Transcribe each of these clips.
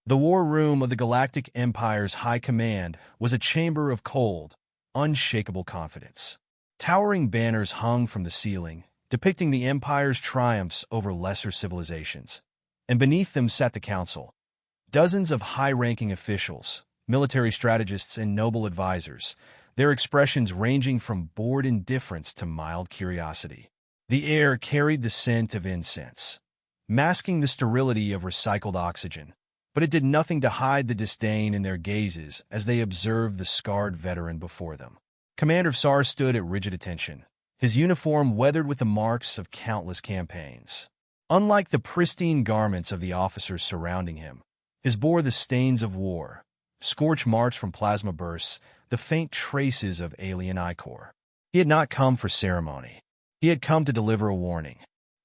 The war room of the Galactic Empire's High Command was a chamber of cold, unshakable confidence. Towering banners hung from the ceiling, depicting the Empire's triumphs over lesser civilizations. And beneath them sat the Council, dozens of high-ranking officials, military strategists, and noble advisors, their expressions ranging from bored indifference to mild curiosity. The air carried the scent of incense, masking the sterility of recycled oxygen, but it did nothing to hide the disdain in their gazes as they observed the scarred veteran before them. Commander Sar stood at rigid attention, his uniform weathered with the marks of countless campaigns. Unlike the pristine garments of the officers surrounding him, his bore the stains of war, scorch marks from plasma bursts, the faint traces of alien ichor. He had not come for ceremony. He had come to deliver a warning.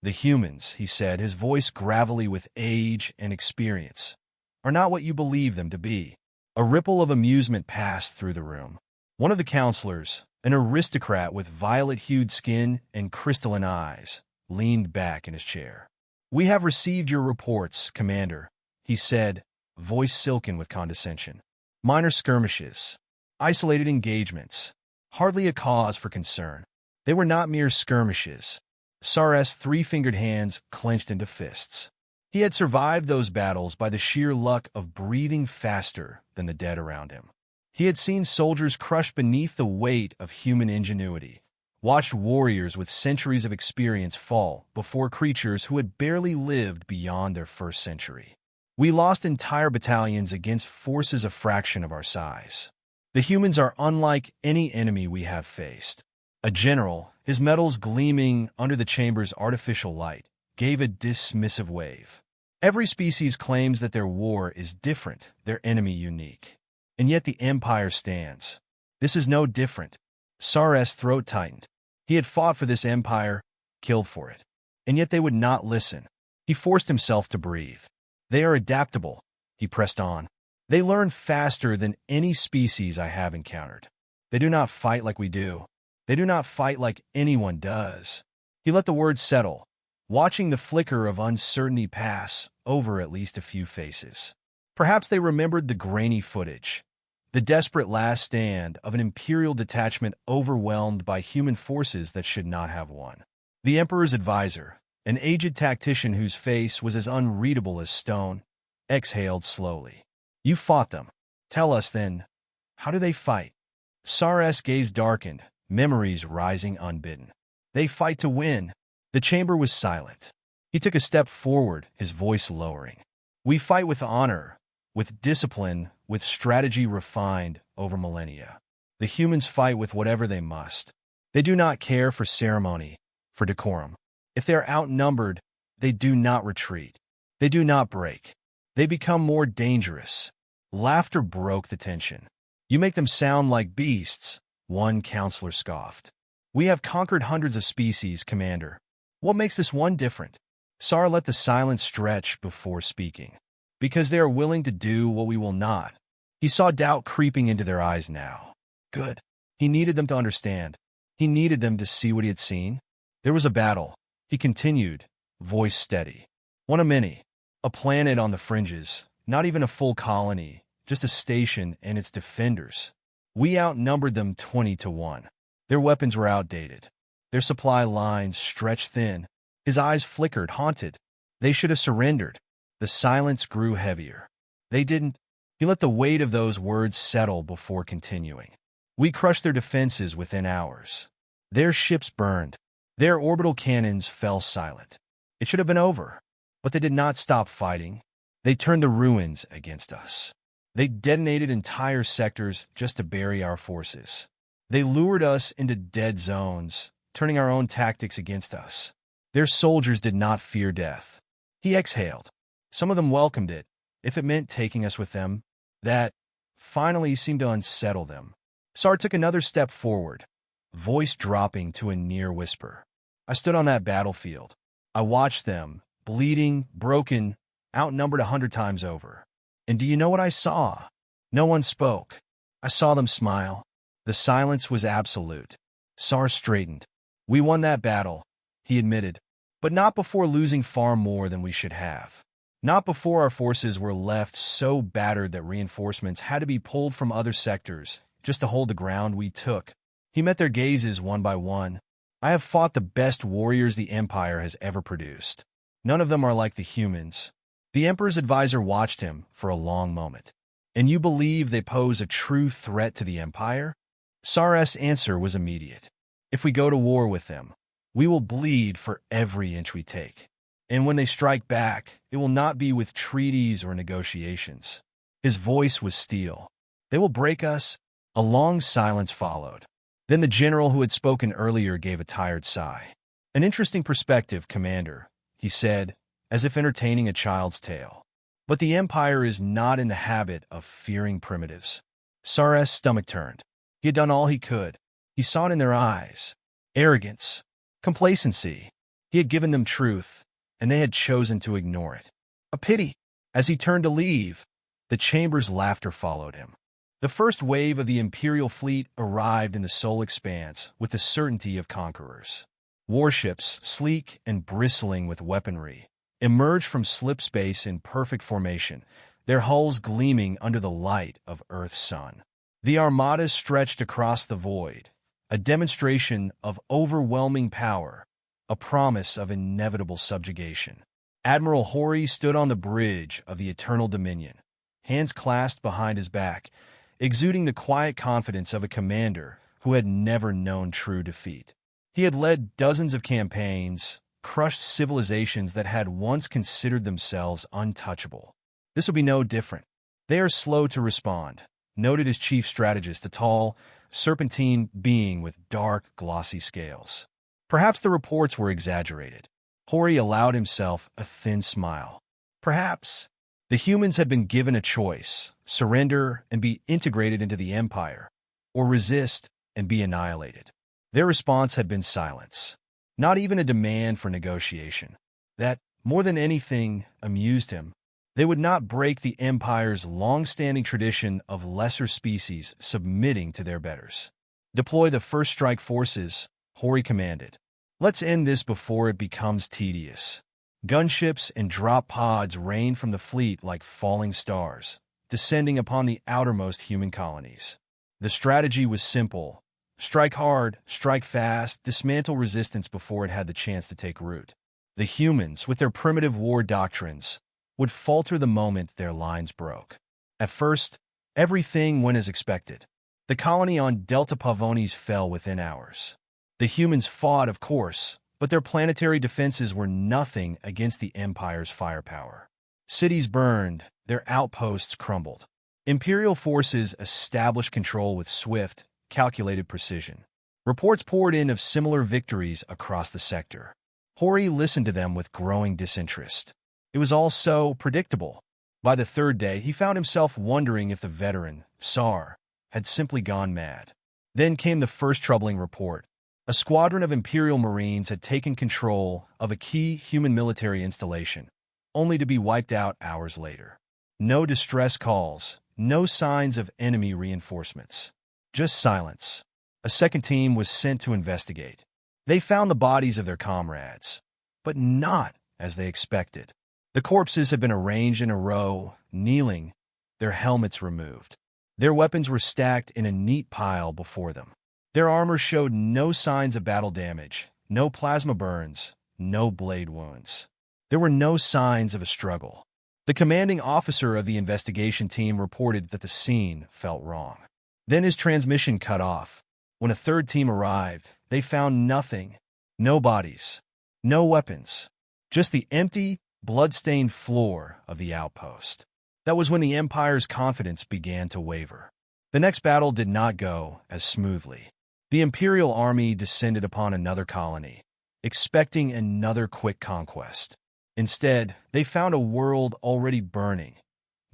The humans, he said, his voice gravelly with age and experience, are not what you believe them to be. A ripple of amusement passed through the room. One of the counselors, an aristocrat with violet-hued skin and crystalline eyes, leaned back in his chair. "We have received your reports, Commander," he said, voice silken with condescension. "Minor skirmishes, isolated engagements, hardly a cause for concern. They were not mere skirmishes." Sar's three-fingered hands clenched into fists. He had survived those battles by the sheer luck of breathing faster than the dead around him. He had seen soldiers crushed beneath the weight of human ingenuity, watched warriors with centuries of experience fall before creatures who had barely lived beyond their first century. We lost entire battalions against forces a fraction of our size. The humans are unlike any enemy we have faced. A general, his medals gleaming under the chamber's artificial light, gave a dismissive wave. Every species claims that their war is different, their enemy unique. And yet the Empire stands. This is no different. Sar's throat tightened. He had fought for this Empire, killed for it. And yet they would not listen. He forced himself to breathe. "They are adaptable," he pressed on. "They learn faster than any species I have encountered. They do not fight like we do. They do not fight like anyone does." He let the words settle, watching the flicker of uncertainty pass over at least a few faces. Perhaps they remembered the grainy footage, the desperate last stand of an Imperial detachment overwhelmed by human forces that should not have won. The Emperor's advisor, an aged tactician whose face was as unreadable as stone, exhaled slowly. "You fought them. Tell us, then, how do they fight?" Sar's gaze darkened, memories rising unbidden. "They fight to win." The chamber was silent. He took a step forward, his voice lowering. "We fight with honor, with discipline, with strategy refined over millennia. The humans fight with whatever they must. They do not care for ceremony, for decorum. If they are outnumbered, they do not retreat. They do not break. They become more dangerous." Laughter broke the tension. "You make them sound like beasts," one counselor scoffed. "We have conquered hundreds of species, Commander. What makes this one different?" Sar let the silence stretch before speaking. "Because they are willing to do what we will not." He saw doubt creeping into their eyes now. Good. He needed them to understand. He needed them to see what he had seen. "There was a battle," he continued, voice steady. "One of many. A planet on the fringes, not even a full colony, just a station and its defenders. We outnumbered them 20-1. Their weapons were outdated. Their supply lines stretched thin." His eyes flickered, haunted. "They should have surrendered." The silence grew heavier. "They didn't." He let the weight of those words settle before continuing. "We crushed their defenses within hours. Their ships burned. Their orbital cannons fell silent. It should have been over. But they did not stop fighting. They turned the ruins against us. They detonated entire sectors just to bury our forces. They lured us into dead zones, turning our own tactics against us. Their soldiers did not fear death." He exhaled. "Some of them welcomed it, if it meant taking us with them. That, finally, seemed to unsettle them." Sar took another step forward, voice dropping to a near whisper. "I stood on that battlefield. I watched them, bleeding, broken, outnumbered 100 times over. And do you know what I saw?" No one spoke. "I saw them smile." The silence was absolute. Sar straightened. "We won that battle," he admitted, "but not before losing far more than we should have. Not before our forces were left so battered that reinforcements had to be pulled from other sectors just to hold the ground we took. He met their gazes one by one. I have fought the best warriors the Empire has ever produced. None of them are like the humans. The Emperor's advisor watched him for a long moment. And you believe they pose a true threat to the Empire? Sar's answer was immediate. If we go to war with them, we will bleed for every inch we take. And when they strike back, it will not be with treaties or negotiations. His voice was steel. They will break us. A long silence followed. Then the general who had spoken earlier gave a tired sigh. An interesting perspective, Commander, he said, as if entertaining a child's tale. But the Empire is not in the habit of fearing primitives. Sar's stomach turned. He had done all he could. He saw it in their eyes. Arrogance. Complacency. He had given them truth, and they had chosen to ignore it. A pity. As he turned to leave, the chamber's laughter followed him. The first wave of the Imperial fleet arrived in the Solar Expanse with the certainty of conquerors. Warships, sleek and bristling with weaponry, emerged from slip space in perfect formation, their hulls gleaming under the light of Earth's sun. The armadas stretched across the void, a demonstration of overwhelming power, a promise of inevitable subjugation. Admiral Hori stood on the bridge of the Eternal Dominion, hands clasped behind his back, exuding the quiet confidence of a commander who had never known true defeat. He had led dozens of campaigns, crushed civilizations that had once considered themselves untouchable. This would be no different. They are slow to respond, noted his chief strategist, a tall, serpentine being with dark, glossy scales. Perhaps the reports were exaggerated. Hori allowed himself a thin smile. Perhaps the humans had been given a choice: surrender and be integrated into the Empire, or resist and be annihilated. Their response had been silence, not even a demand for negotiation. That, more than anything, amused him. They would not break the Empire's long-standing tradition of lesser species submitting to their betters. Deploy the first strike forces, Hori commanded. Let's end this before it becomes tedious. Gunships and drop pods rained from the fleet like falling stars, descending upon the outermost human colonies. The strategy was simple: strike hard, strike fast, dismantle resistance before it had the chance to take root. The humans, with their primitive war doctrines, would falter the moment their lines broke. At first, everything went as expected. The colony on Delta Pavonis fell within hours. The humans fought, of course, but their planetary defenses were nothing against the Empire's firepower. Cities burned, their outposts crumbled. Imperial forces established control with swift, calculated precision. Reports poured in of similar victories across the sector. Hori listened to them with growing disinterest. It was all so predictable. By the third day, he found himself wondering if the veteran, Sar, had simply gone mad. Then came the first troubling report. A squadron of Imperial Marines had taken control of a key human military installation, only to be wiped out hours later. No distress calls, no signs of enemy reinforcements. Just silence. A second team was sent to investigate. They found the bodies of their comrades, but not as they expected. The corpses had been arranged in a row, kneeling, their helmets removed. Their weapons were stacked in a neat pile before them. Their armor showed no signs of battle damage, no plasma burns, no blade wounds. There were no signs of a struggle. The commanding officer of the investigation team reported that the scene felt wrong. Then his transmission cut off. When a third team arrived, they found nothing. No bodies, no weapons, just the empty, blood-stained floor of the outpost. That was when the Empire's confidence began to waver. The next battle did not go as smoothly. The Imperial army descended upon another colony, expecting another quick conquest. Instead, they found a world already burning,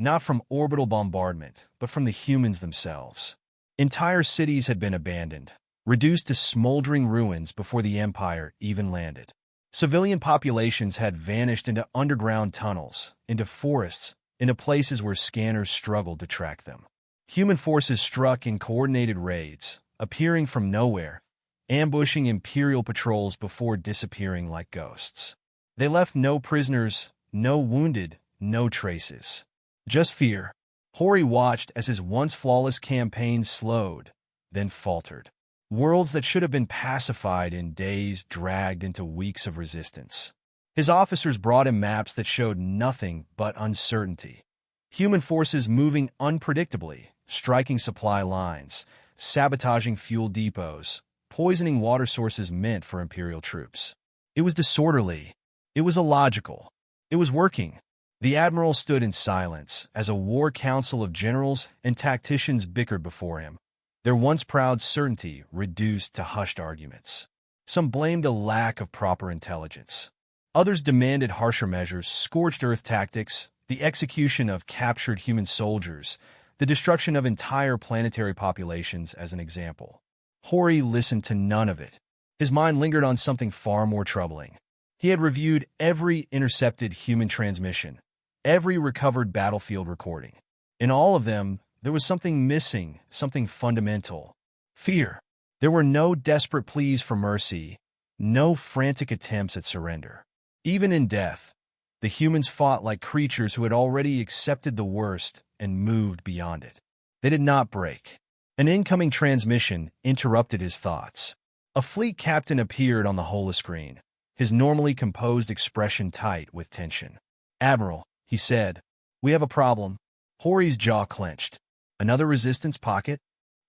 not from orbital bombardment, but from the humans themselves. Entire cities had been abandoned, reduced to smoldering ruins before the Empire even landed. Civilian populations had vanished into underground tunnels, into forests, into places where scanners struggled to track them. Human forces struck in coordinated raids, appearing from nowhere, ambushing Imperial patrols before disappearing like ghosts. They left no prisoners, no wounded, no traces. Just fear. Hori watched as his once flawless campaign slowed, then faltered. Worlds that should have been pacified in days dragged into weeks of resistance. His officers brought him maps that showed nothing but uncertainty. Human forces moving unpredictably, striking supply lines, sabotaging fuel depots, poisoning water sources meant for Imperial troops. It was disorderly. It was illogical. It was working. The admiral stood in silence as a war council of generals and tacticians bickered before him, their once proud certainty reduced to hushed arguments. Some blamed a lack of proper intelligence. Others demanded harsher measures, scorched earth tactics, the execution of captured human soldiers, the destruction of entire planetary populations as an example. Hori listened to none of it. His mind lingered on something far more troubling. He had reviewed every intercepted human transmission, every recovered battlefield recording. In all of them, there was something missing, something fundamental. Fear. There were no desperate pleas for mercy, no frantic attempts at surrender. Even in death, the humans fought like creatures who had already accepted the worst and moved beyond it. They did not break. An incoming transmission interrupted his thoughts. A fleet captain appeared on the holoscreen, his normally composed expression tight with tension. "Admiral," he said, "we have a problem." Hori's jaw clenched. "Another resistance pocket?"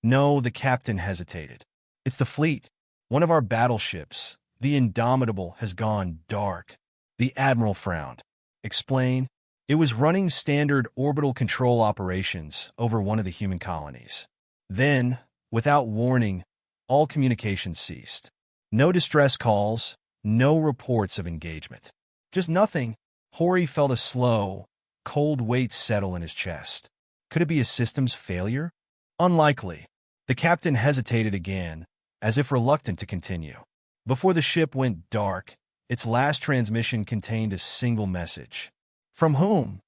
"No," the captain hesitated. "It's the fleet. One of our battleships, the Indomitable, has gone dark." The admiral frowned. "Explain." "It was running standard orbital control operations over one of the human colonies. Then, without warning, all communications ceased. No distress calls, no reports of engagement. Just nothing." Hori felt a slow, cold weight settle in his chest. Could it be a systems failure? Unlikely. The captain hesitated again, as if reluctant to continue. Before the ship went dark, its last transmission contained a single message. From whom?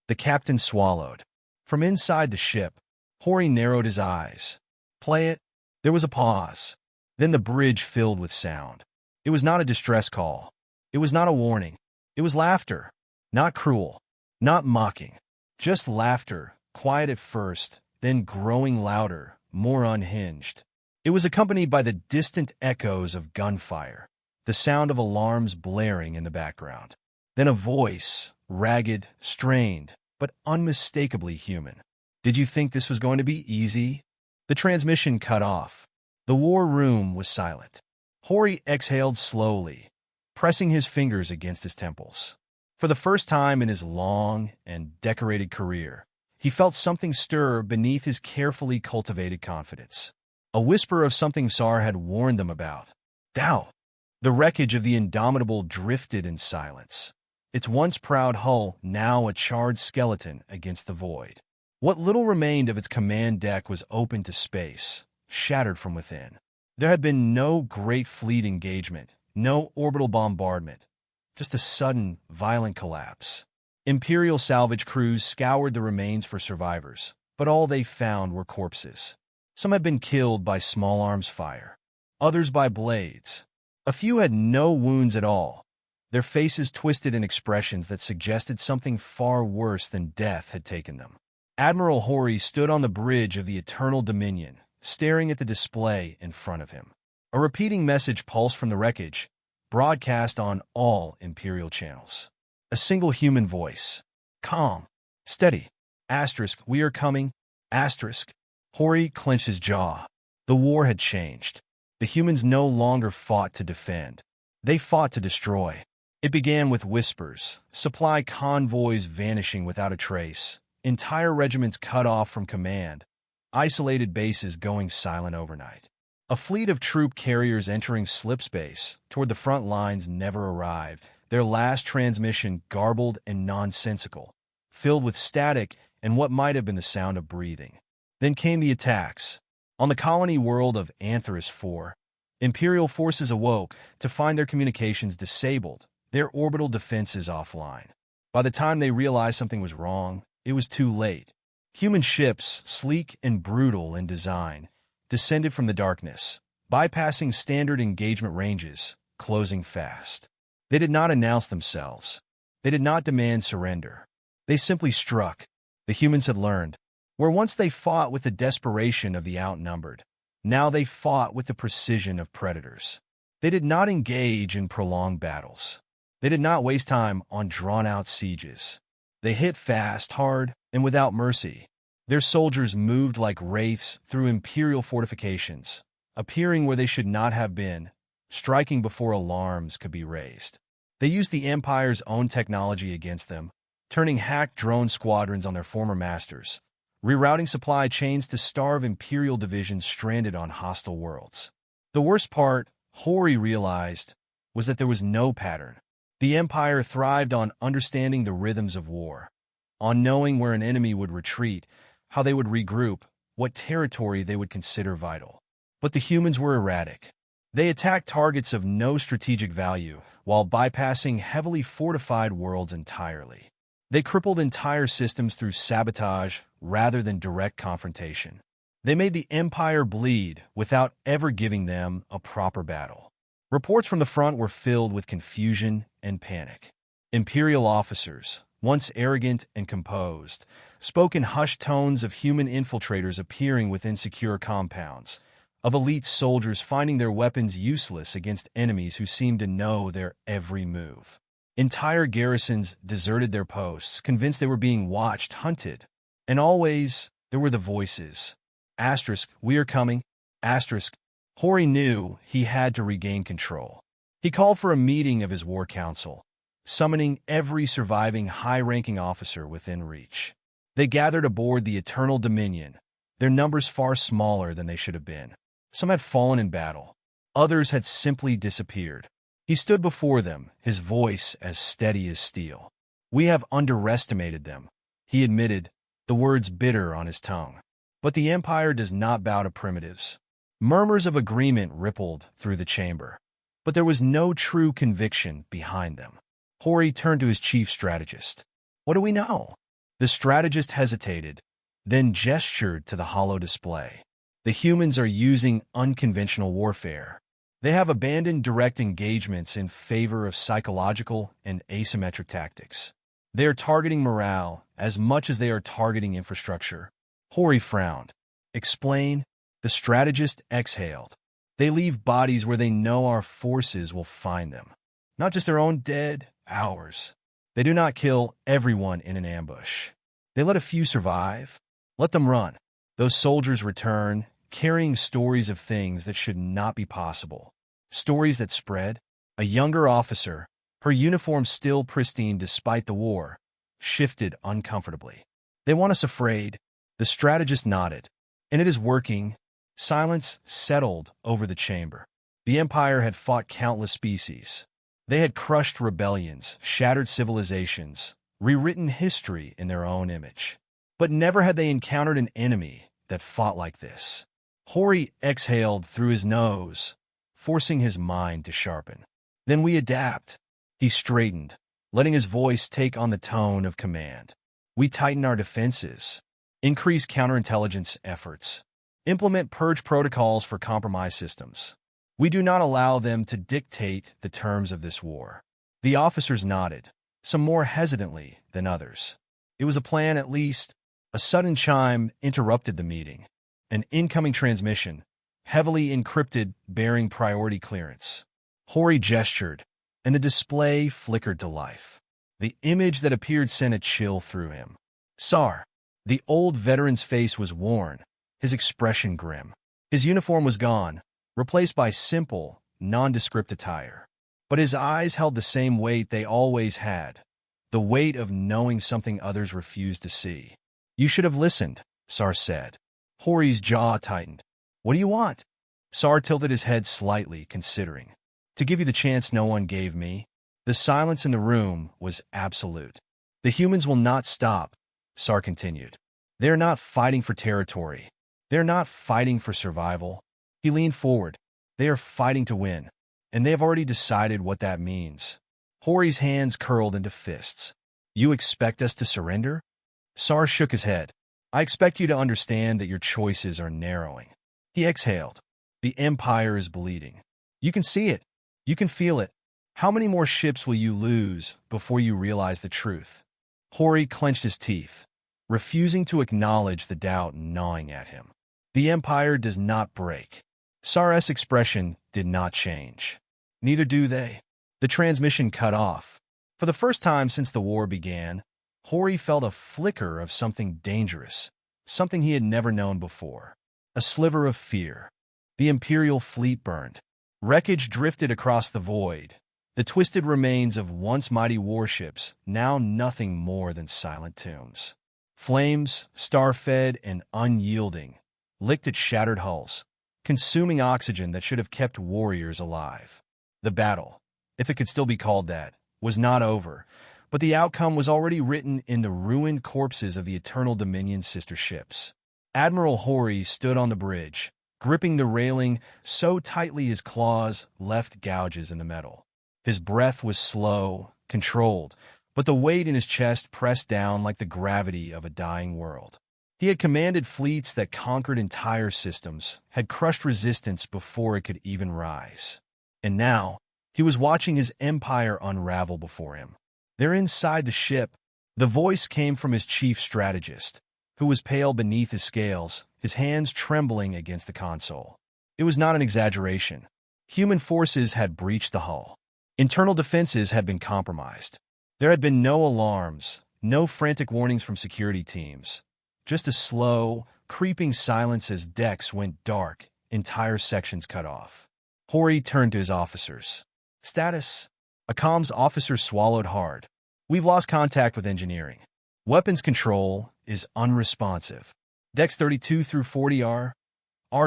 The captain swallowed. From inside the ship. Hori narrowed his eyes. "Play it." There was a pause. Then the bridge filled with sound. It was not a distress call. It was not a warning. It was laughter. Not cruel. Not mocking. Just laughter, quiet at first, then growing louder, more unhinged. It was accompanied by the distant echoes of gunfire, the sound of alarms blaring in the background. Then a voice, ragged, strained, but unmistakably human. "Did you think this was going to be easy?" The transmission cut off. The war room was silent. Hori exhaled slowly, pressing his fingers against his temples. For the first time in his long and decorated career, he felt something stir beneath his carefully cultivated confidence. A whisper of something Sar had warned them about. Doubt. The wreckage of the Indomitable drifted in silence, its once proud hull now a charred skeleton against the void. What little remained of its command deck was open to space, shattered from within. There had been no great fleet engagement, no orbital bombardment, just a sudden, violent collapse. Imperial salvage crews scoured the remains for survivors, but all they found were corpses. Some had been killed by small arms fire, others by blades. A few had no wounds at all, their faces twisted in expressions that suggested something far worse than death had taken them. Admiral Hori stood on the bridge of the Eternal Dominion, staring at the display in front of him. A repeating message pulsed from the wreckage, broadcast on all Imperial channels. A single human voice. "Calm. Steady. Asterisk, we are coming. Asterisk." Hori clenched his jaw. The war had changed. The humans no longer fought to defend. They fought to destroy. It began with whispers, supply convoys vanishing without a trace, entire regiments cut off from command, isolated bases going silent overnight. A fleet of troop carriers entering slipspace toward the front lines never arrived, their last transmission garbled and nonsensical, filled with static and what might have been the sound of breathing. Then came the attacks. On the colony world of Antheris IV, Imperial forces awoke to find their communications disabled, their orbital defenses offline. By the time they realized something was wrong, it was too late. Human ships, sleek and brutal in design, descended from the darkness, bypassing standard engagement ranges, closing fast. They did not announce themselves. They did not demand surrender. They simply struck. The humans had learned. Where once they fought with the desperation of the outnumbered, now they fought with the precision of predators. They did not engage in prolonged battles. They did not waste time on drawn-out sieges. They hit fast, hard, and without mercy. Their soldiers moved like wraiths through imperial fortifications, appearing where they should not have been, striking before alarms could be raised. They used the Empire's own technology against them, turning hacked drone squadrons on their former masters, rerouting supply chains to starve Imperial divisions stranded on hostile worlds. The worst part, Hori realized, was that there was no pattern. The Empire thrived on understanding the rhythms of war, on knowing where an enemy would retreat, how they would regroup, what territory they would consider vital. But the humans were erratic. They attacked targets of no strategic value while bypassing heavily fortified worlds entirely. They crippled entire systems through sabotage rather than direct confrontation. They made the Empire bleed without ever giving them a proper battle. Reports from the front were filled with confusion and panic. Imperial officers, once arrogant and composed, spoke in hushed tones of human infiltrators appearing within secure compounds, of elite soldiers finding their weapons useless against enemies who seemed to know their every move. Entire garrisons deserted their posts, convinced they were being watched, hunted. And always, there were the voices. Asterisk, we are coming. Asterisk. Hori knew he had to regain control. He called for a meeting of his war council, summoning every surviving high-ranking officer within reach. They gathered aboard the Eternal Dominion, their numbers far smaller than they should have been. Some had fallen in battle. Others had simply disappeared. He stood before them, his voice as steady as steel. We have underestimated them, he admitted, the words bitter on his tongue. But the Empire does not bow to primitives. Murmurs of agreement rippled through the chamber, but there was no true conviction behind them. Hori turned to his chief strategist. What do we know? The strategist hesitated, then gestured to the hollow display. The humans are using unconventional warfare. They have abandoned direct engagements in favor of psychological and asymmetric tactics. They are targeting morale as much as they are targeting infrastructure. Hori frowned. Explain. The strategist exhaled. They leave bodies where they know our forces will find them. Not just their own dead, ours. They do not kill everyone in an ambush. They let a few survive. Let them run. Those soldiers return, carrying stories of things that should not be possible. Stories that spread. A younger officer, her uniform still pristine despite the war, shifted uncomfortably. They want us afraid. The strategist nodded. And it is working. Silence settled over the chamber. The Empire had fought countless species. They had crushed rebellions, shattered civilizations, rewritten history in their own image. But never had they encountered an enemy that fought like this. Hori exhaled through his nose, forcing his mind to sharpen. Then we adapt. He straightened, letting his voice take on the tone of command. We tighten our defenses, increase counterintelligence efforts, implement purge protocols for compromised systems. We do not allow them to dictate the terms of this war. The officers nodded, some more hesitantly than others. It was a plan, at least. A sudden chime interrupted the meeting. An incoming transmission, heavily encrypted, bearing priority clearance. Hori gestured, and the display flickered to life. The image that appeared sent a chill through him. Sar. The old veteran's face was worn, his expression grim. His uniform was gone, replaced by simple, nondescript attire. But his eyes held the same weight they always had, the weight of knowing something others refused to see. You should have listened, Sar said. Hori's jaw tightened. What do you want? Sar tilted his head slightly, considering. To give you the chance no one gave me. The silence in the room was absolute. The humans will not stop, Sar continued. They are not fighting for territory. They are not fighting for survival. He leaned forward. They are fighting to win, and they have already decided what that means. Hori's hands curled into fists. You expect us to surrender? Sar shook his head. I expect you to understand that your choices are narrowing. He exhaled. The Empire is bleeding. You can see it. You can feel it. How many more ships will you lose before you realize the truth? Hori clenched his teeth, refusing to acknowledge the doubt gnawing at him. The Empire does not break. Sar's expression did not change. Neither do they. The transmission cut off. For the first time since the war began, Hori felt a flicker of something dangerous, something he had never known before. A sliver of fear. The Imperial fleet burned. Wreckage drifted across the void. The twisted remains of once mighty warships, now nothing more than silent tombs. Flames, star-fed and unyielding, licked at shattered hulls, consuming oxygen that should have kept warriors alive. The battle, if it could still be called that, was not over, but the outcome was already written in the ruined corpses of the Eternal Dominion's sister ships. Admiral Hori stood on the bridge, gripping the railing so tightly his claws left gouges in the metal. His breath was slow, controlled, but the weight in his chest pressed down like the gravity of a dying world. He had commanded fleets that conquered entire systems, had crushed resistance before it could even rise. And now, he was watching his empire unravel before him. There inside the ship, the voice came from his chief strategist, who was pale beneath his scales, his hands trembling against the console. It was not an exaggeration. Human forces had breached the hull. Internal defenses had been compromised. There had been no alarms, no frantic warnings from security teams. Just a slow, creeping silence as decks went dark, entire sections cut off. Hori turned to his officers. Status? A comms officer swallowed hard. We've lost contact with engineering. Weapons control is unresponsive. Decks 32 through 40 are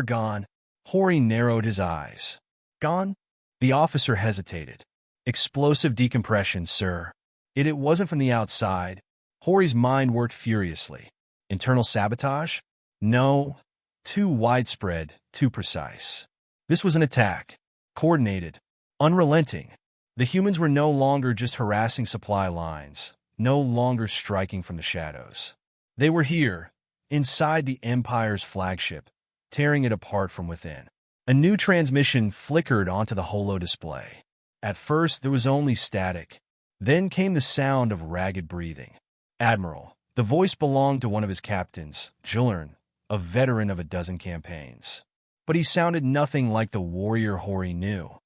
gone. Hori narrowed his eyes. Gone? The officer hesitated. Explosive decompression, sir. It wasn't from the outside. Hori's mind worked furiously. Internal sabotage? No. Too widespread, too precise. This was an attack. Coordinated. Unrelenting. The humans were no longer just harassing supply lines, no longer striking from the shadows. They were here, inside the Empire's flagship, tearing it apart from within. A new transmission flickered onto the holo display. At first, there was only static. Then came the sound of ragged breathing. Admiral. The voice belonged to one of his captains, Julern, a veteran of a dozen campaigns. But he sounded nothing like the warrior Hori knew.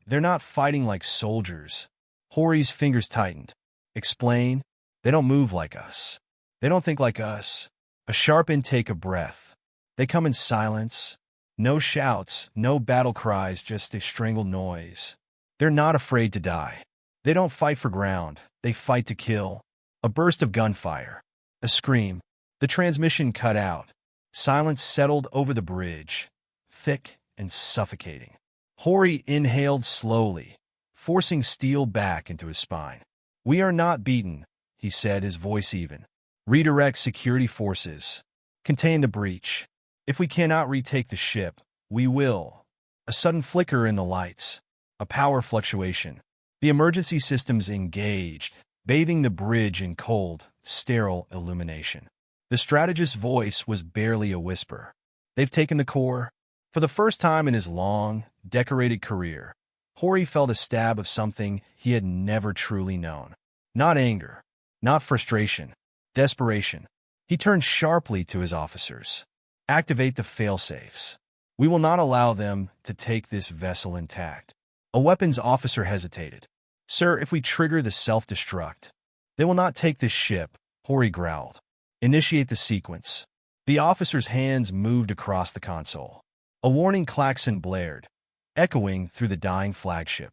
They're not fighting like soldiers. Hori's fingers tightened. Explain. They don't move like us. They don't think like us. A sharp intake of breath. They come in silence. No shouts, no battle cries, just a strangled noise. They're not afraid to die. They don't fight for ground. They fight to kill. A burst of gunfire. A scream. The transmission cut out. Silence settled over the bridge, thick and suffocating. Hori inhaled slowly, forcing steel back into his spine. We are not beaten, he said, his voice even. Redirect security forces. Contain the breach. If we cannot retake the ship, we will. A sudden flicker in the lights. A power fluctuation. The emergency systems engaged, bathing the bridge in cold, sterile illumination. The strategist's voice was barely a whisper. They've taken the core. For the first time in his long, decorated career, Hori felt a stab of something he had never truly known. Not anger, not frustration, desperation. He turned sharply to his officers. Activate the failsafes. We will not allow them to take this vessel intact. A weapons officer hesitated. Sir, if we trigger the self-destruct, they will not take this ship, Hori growled. Initiate the sequence. The officer's hands moved across the console. A warning klaxon blared, echoing through the dying flagship.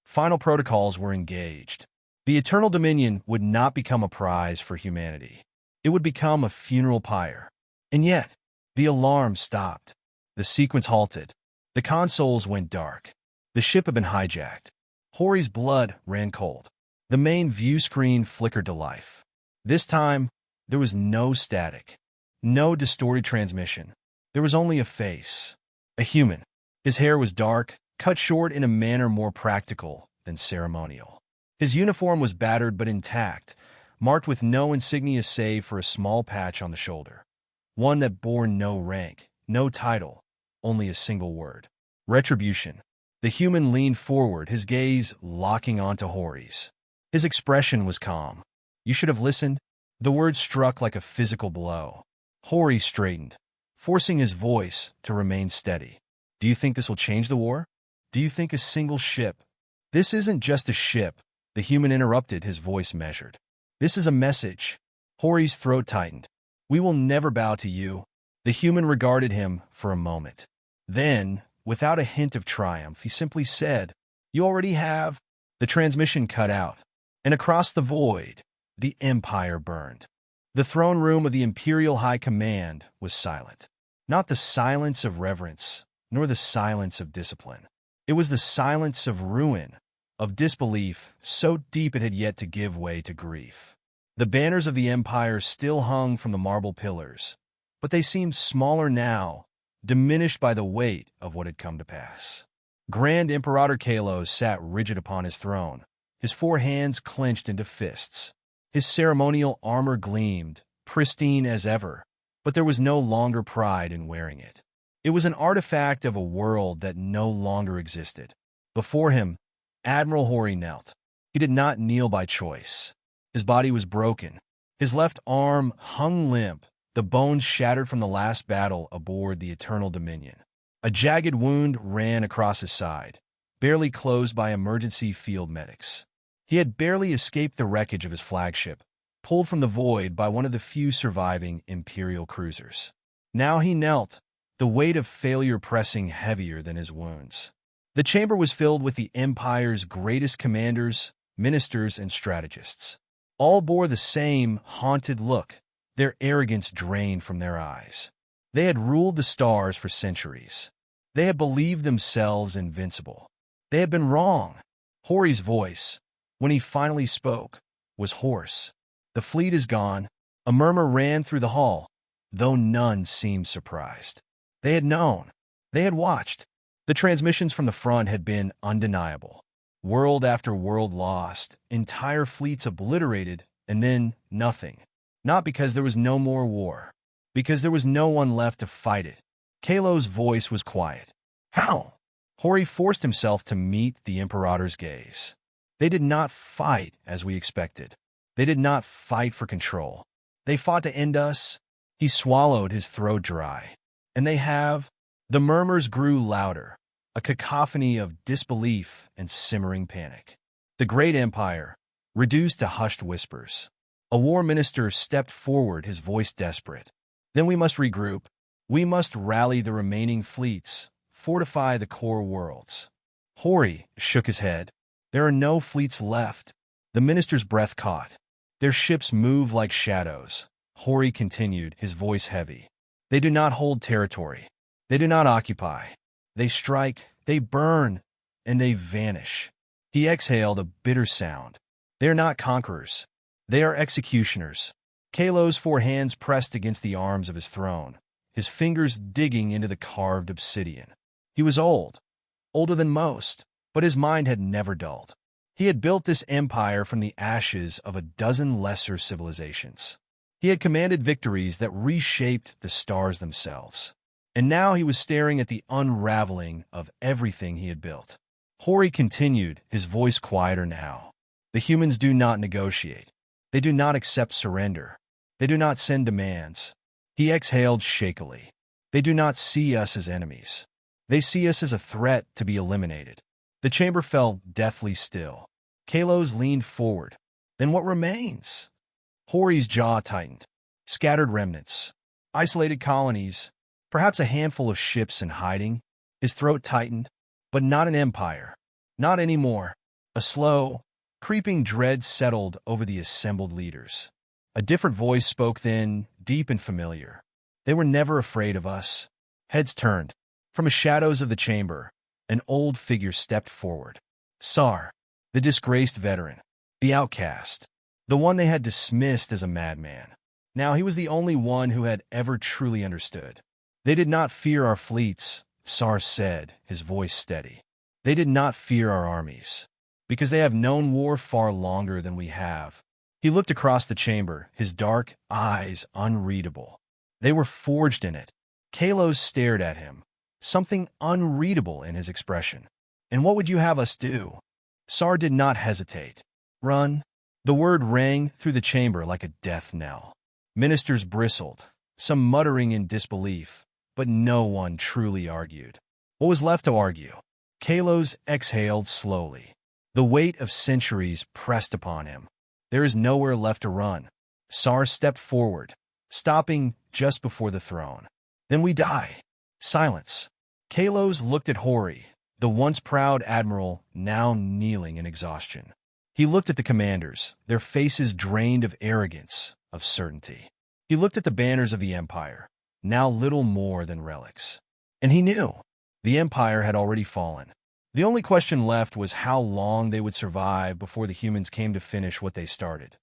Final protocols were engaged. The Eternal Dominion would not become a prize for humanity. It would become a funeral pyre. And yet, the alarm stopped. The sequence halted. The consoles went dark. The ship had been hijacked. Hori's blood ran cold. The main view screen flickered to life. This time, there was no static, no distorted transmission. There was only a face. A human. His hair was dark, cut short in a manner more practical than ceremonial. His uniform was battered but intact, marked with no insignia save for a small patch on the shoulder. One that bore no rank, no title, only a single word. Retribution. The human leaned forward, his gaze locking onto Hori's. His expression was calm. You should have listened. The words struck like a physical blow. Hori straightened, forcing his voice to remain steady. Do you think this will change the war? Do you think a single ship? This isn't just a ship, the human interrupted, his voice measured. This is a message. Hori's throat tightened. We will never bow to you. The human regarded him for a moment. Then, without a hint of triumph, he simply said, You already have. The transmission cut out, and across the void, the Empire burned. The throne room of the Imperial High Command was silent. Not the silence of reverence, nor the silence of discipline. It was the silence of ruin, of disbelief so deep it had yet to give way to grief. The banners of the Empire still hung from the marble pillars, but they seemed smaller now, diminished by the weight of what had come to pass. Grand Imperator Kalos sat rigid upon his throne, his four hands clenched into fists. His ceremonial armor gleamed, pristine as ever, but there was no longer pride in wearing it. It was an artifact of a world that no longer existed. Before him, Admiral Hori knelt. He did not kneel by choice. His body was broken. His left arm hung limp, the bones shattered from the last battle aboard the Eternal Dominion. A jagged wound ran across his side, barely closed by emergency field medics. He had barely escaped the wreckage of his flagship, pulled from the void by one of the few surviving Imperial cruisers. Now he knelt, the weight of failure pressing heavier than his wounds. The chamber was filled with the Empire's greatest commanders, ministers, and strategists. All bore the same haunted look, their arrogance drained from their eyes. They had ruled the stars for centuries. They had believed themselves invincible. They had been wrong. Hori's voice, when he finally spoke, was hoarse. The fleet is gone. A murmur ran through the hall, though none seemed surprised. They had known. They had watched. The transmissions from the front had been undeniable. World after world lost, entire fleets obliterated, and then nothing. Not because there was no more war, because there was no one left to fight it. Kalos' voice was quiet. How? Hori forced himself to meet the Imperator's gaze. They did not fight as we expected. They did not fight for control. They fought to end us. He swallowed, his throat dry. And they have. The murmurs grew louder, a cacophony of disbelief and simmering panic. The great empire, reduced to hushed whispers. A war minister stepped forward, his voice desperate. Then we must regroup. We must rally the remaining fleets, fortify the core worlds. Hori shook his head. There are no fleets left. The minister's breath caught. Their ships move like shadows. Hori continued, his voice heavy. They do not hold territory. They do not occupy. They strike, they burn, and they vanish. He exhaled a bitter sound. They are not conquerors. They are executioners. Kalos' four hands pressed against the arms of his throne, his fingers digging into the carved obsidian. He was old, older than most, but his mind had never dulled. He had built this empire from the ashes of a dozen lesser civilizations. He had commanded victories that reshaped the stars themselves. And now he was staring at the unraveling of everything he had built. Hori continued, his voice quieter now. The humans do not negotiate. They do not accept surrender. They do not send demands. He exhaled shakily. They do not see us as enemies. They see us as a threat to be eliminated. The chamber fell deathly still. Kalos leaned forward. Then what remains? Hori's jaw tightened. Scattered remnants. Isolated colonies. Perhaps a handful of ships in hiding. His throat tightened. But not an empire. Not anymore. A slow, creeping dread settled over the assembled leaders. A different voice spoke then, deep and familiar. They were never afraid of us. Heads turned. From the shadows of the chamber, an old figure stepped forward. Sar, the disgraced veteran, the outcast, the one they had dismissed as a madman. Now he was the only one who had ever truly understood. They did not fear our fleets, Sar said, his voice steady. They did not fear our armies, because they have known war far longer than we have. He looked across the chamber, his dark eyes unreadable. They were forged in it. Kalos stared at him, something unreadable in his expression. And what would you have us do? Sar did not hesitate. Run. The word rang through the chamber like a death knell. Ministers bristled, some muttering in disbelief, but no one truly argued. What was left to argue? Kalos exhaled slowly. The weight of centuries pressed upon him. There is nowhere left to run. Sar stepped forward, stopping just before the throne. Then we die. Silence. Kalos looked at Hori, the once proud admiral, now kneeling in exhaustion. He looked at the commanders, their faces drained of arrogance, of certainty. He looked at the banners of the Empire, now little more than relics. And he knew. The Empire had already fallen. The only question left was how long they would survive before the humans came to finish what they started.